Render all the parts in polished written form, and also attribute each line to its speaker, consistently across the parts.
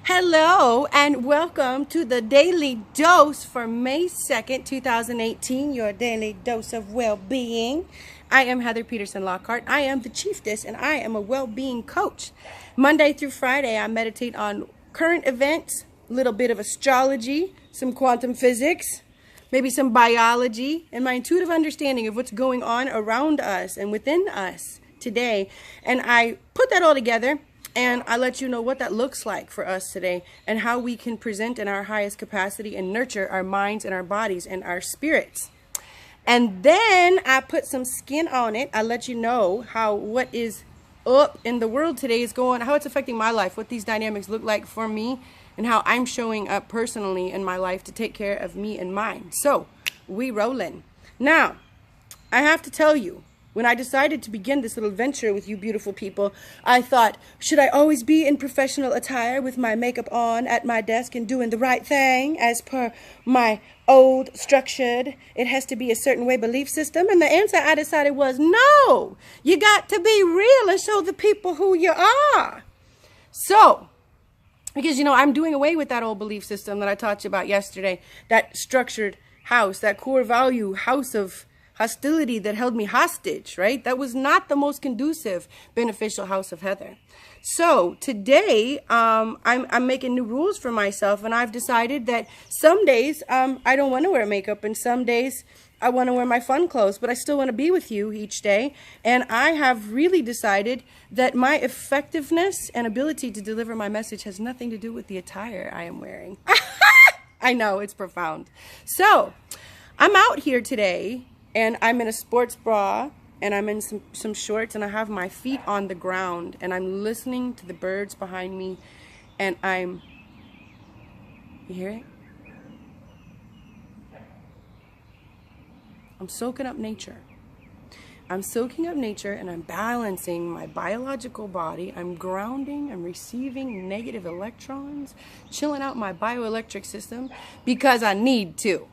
Speaker 1: Hello and welcome to the Daily Dose for May 2nd, 2018, your daily dose of well-being. I am Heather Peterson Lockhart. I am the Chieftess and I am a well-being coach. Monday through Friday, I meditate on current events, a little bit of astrology, some quantum physics, maybe some biology, and my intuitive understanding of what's going on around us and within us today. And I put that all together and I let you know what that looks like for us today and how we can present in our highest capacity and nurture our minds and our bodies and our spirits. And then I put some skin on it. I let you know how what is up in the world today is going, how it's affecting my life, what these dynamics look like for me, and how I'm showing up personally in my life to take care of me and mine. So we rolling. Now, I have to tell you, when I decided to begin this little venture with you beautiful people, I thought, should I always be in professional attire with my makeup on at my desk and doing the right thing as per my old structured, it has to be a certain way belief system? And the answer I decided was no. You got to be real and show the people who you are. So, because, you know, I'm doing away with that old belief system that I taught you about yesterday, that structured house, that core value house of hostility that held me hostage, right? That was not the most conducive, beneficial house of Heather. So today, I'm making new rules for myself, and I've decided that some days I don't want to wear makeup, and some days I want to wear my fun clothes, but I still want to be with you each day. And I have really decided that my effectiveness and ability to deliver my message has nothing to do with the attire I am wearing. I know, it's profound. So I'm out here today, and I'm in a sports bra, and I'm in some shorts, and I have my feet on the ground, and I'm listening to the birds behind me, and you hear it? I'm soaking up nature. I'm soaking up nature, and I'm balancing my biological body. I'm grounding, I'm receiving negative electrons, chilling out my bioelectric system because I need to.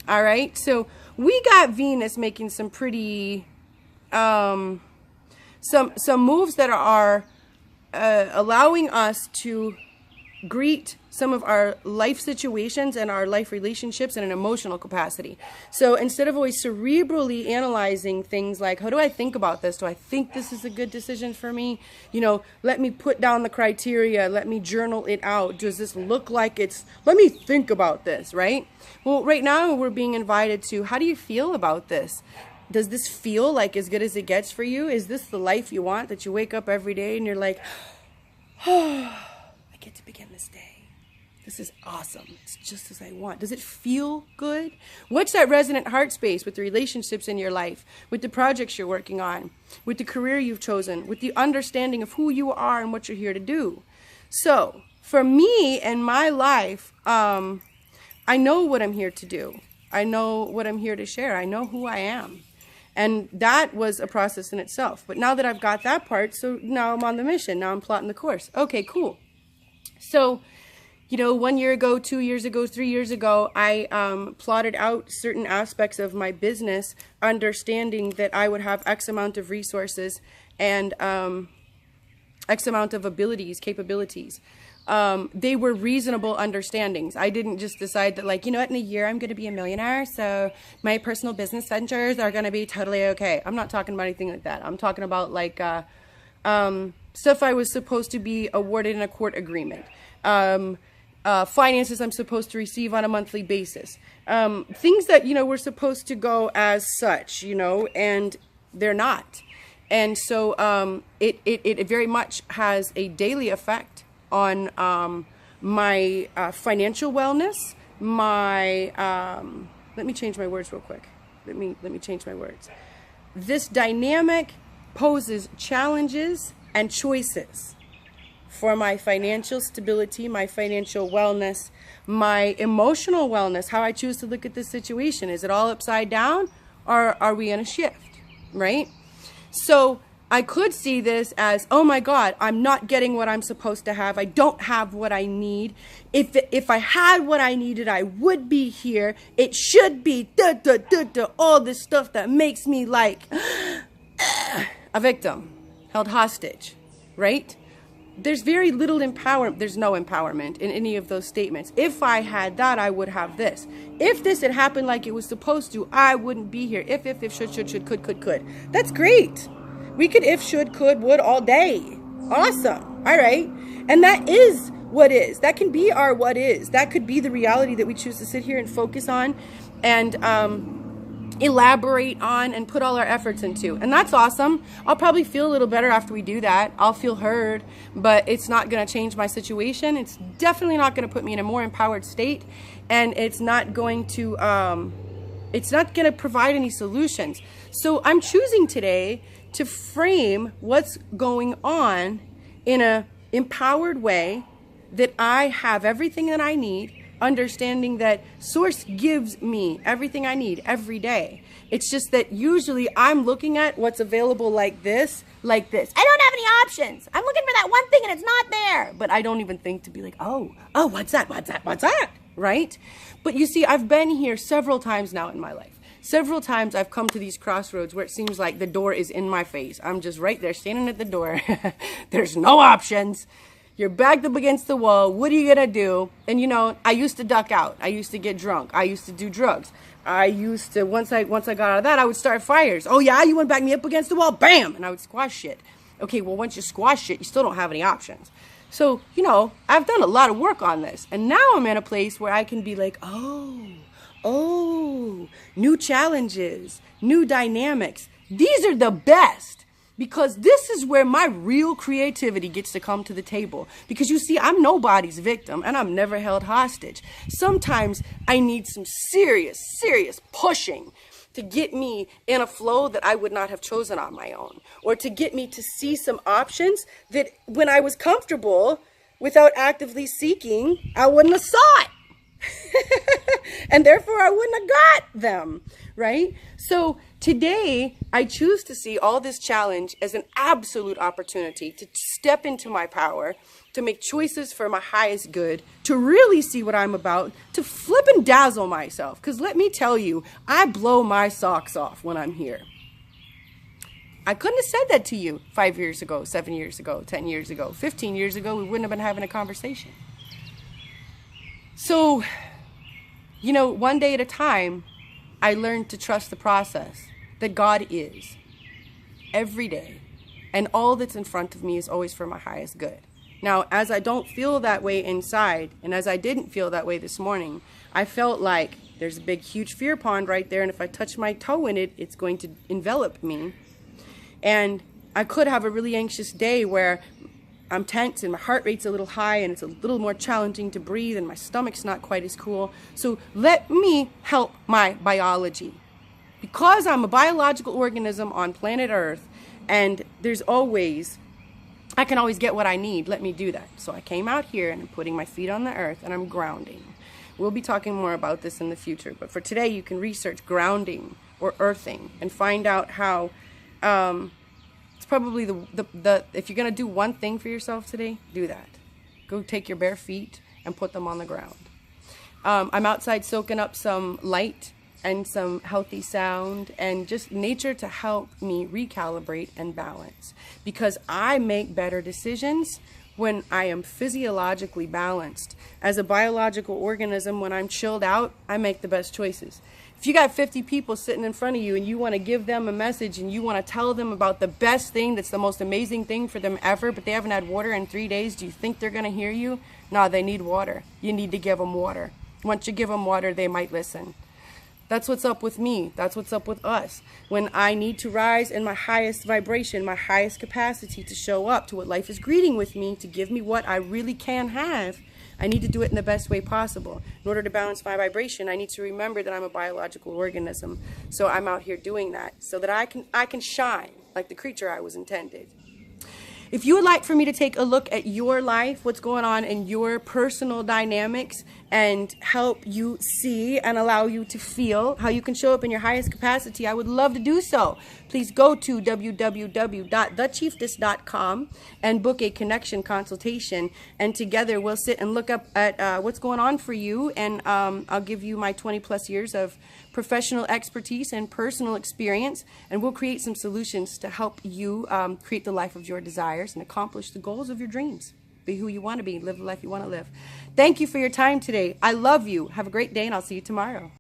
Speaker 1: All right, so we got Venus making some pretty, some moves that are allowing us to greet some of our life situations and our life relationships in an emotional capacity. So instead of always cerebrally analyzing things like, how do I think about this? Do I think this is a good decision for me? You know, let me put down the criteria. Let me journal it out. Does this look like let me think about this, right? Well, right now we're being invited to, how do you feel about this? Does this feel like as good as it gets for you? Is this the life you want, that you wake up every day and you're like, oh, I get to begin this day. This is awesome. It's just as I want. Does it feel good? What's that resonant heart space with the relationships in your life, with the projects you're working on, with the career you've chosen, with the understanding of who you are and what you're here to do? So for me and my life, I know what I'm here to do. I know what I'm here to share. I know who I am. And that was a process in itself. But now that I've got that part, so now I'm on the mission. Now I'm plotting the course. Okay, cool. So, you know, 1 year ago, 2 years ago, 3 years ago, I plotted out certain aspects of my business, understanding that I would have X amount of resources and X amount of abilities, capabilities. They were reasonable understandings. I didn't just decide that, like, you know what, in a year I'm going to be a millionaire, so my personal business ventures are going to be totally okay. I'm not talking about anything like that. I'm talking about, like, stuff I was supposed to be awarded in a court agreement. Finances I'm supposed to receive on a monthly basis. Things that, you know, were supposed to go as such, you know, and they're not. And so it very much has a daily effect on my financial wellness, my, let me change my words real quick. Let me change my words. This dynamic poses challenges and choices for my financial stability, my financial wellness, my emotional wellness, how I choose to look at this situation. Is it all upside down, or are we in a shift, right? So I could see this as, oh my God, I'm not getting what I'm supposed to have. I don't have what I need. If I had what I needed, I would be here. It should be all this stuff that makes me like a victim, held hostage, right? there's very little empowerment. There's no empowerment in any of those statements. If I had that, I would have this. If this had happened like it was supposed to, I wouldn't be here. If, should, could. That's great. We could if, should, could, would all day. Awesome. All right. And that is what is. That can be our what is. That could be the reality that we choose to sit here and focus on and elaborate on and put all our efforts into. And that's awesome. I'll probably feel a little better after we do that. I'll feel heard, but it's not going to change my situation. It's definitely not going to put me in a more empowered state, and it's not going to provide any solutions. So I'm choosing today to frame what's going on in a empowered way, that I have everything that I need, understanding that Source gives me everything I need every day. It's just that usually I'm looking at what's available like this. I don't have any options. I'm looking for that one thing and it's not there. But I don't even think to be like, oh, what's that? Right? But you see, I've been here several times now in my life. Several times I've come to these crossroads where it seems like the door is in my face. I'm just right there standing at the door. There's no options. You're backed up against the wall. What are you going to do? And, you know, I used to duck out. I used to get drunk. I used to do drugs. I used to, once I got out of that, I would start fires. Oh, yeah? You want to back me up against the wall? Bam! And I would squash shit. Okay, well, once you squash shit, you still don't have any options. So, you know, I've done a lot of work on this. And now I'm in a place where I can be like, oh, new challenges, new dynamics. These are the best. Because this is where my real creativity gets to come to the table. Because you see, I'm nobody's victim and I'm never held hostage. Sometimes I need some serious pushing to get me in a flow that I would not have chosen on my own. Or to get me to see some options that when I was comfortable without actively seeking, I wouldn't have saw it. And therefore I wouldn't have got them, right? So today I choose to see all this challenge as an absolute opportunity to step into my power, to make choices for my highest good, to really see what I'm about, to flip and dazzle myself. Because let me tell you, I blow my socks off when I'm here. I couldn't have said that to you 5 years ago, 7 years ago, 10 years ago, 15 years ago. We wouldn't have been having a conversation. So, you know, one day at a time, I learned to trust the process, that God is every day, and all that's in front of me is always for my highest good. Now, as I don't feel that way inside, and as I didn't feel that way this morning, I felt like there's a big, huge fear pond right there, and if I touch my toe in it, it's going to envelop me. And I could have a really anxious day where I'm tense and my heart rate's a little high and it's a little more challenging to breathe and my stomach's not quite as cool. So let me help my biology. Because I'm a biological organism on planet Earth and I can always get what I need, let me do that. So I came out here and I'm putting my feet on the earth and I'm grounding. We'll be talking more about this in the future, but for today you can research grounding or earthing and find out how it's probably if you're going to do one thing for yourself today, do that. Go take your bare feet and put them on the ground. I'm outside soaking up some light and some healthy sound and just nature to help me recalibrate and balance. Because I make better decisions when I am physiologically balanced. As a biological organism, when I'm chilled out, I make the best choices. If you got 50 people sitting in front of you and you want to give them a message and you want to tell them about the best thing that's the most amazing thing for them ever, but they haven't had water in 3 days, do you think they're going to hear you? No, they need water. You need to give them water. Once you give them water, they might listen. That's what's up with me. That's what's up with us. When I need to rise in my highest vibration, my highest capacity to show up to what life is greeting with me, to give me what I really can have, I need to do it in the best way possible. In order to balance my vibration, I need to remember that I'm a biological organism. So I'm out here doing that so that I can shine like the creature I was intended. If you would like for me to take a look at your life, what's going on in your personal dynamics, and help you see and allow you to feel how you can show up in your highest capacity, I would love to do so. Please go to www.thechieftess.com and book a connection consultation, and together we'll sit and look up at what's going on for you, and I'll give you my 20 plus years of professional expertise and personal experience, and we'll create some solutions to help you create the life of your desires. desires and accomplish the goals of your dreams. Be who you want to be. Live the life you want to live. Thank you for your time today. I love you. Have a great day, and I'll see you tomorrow.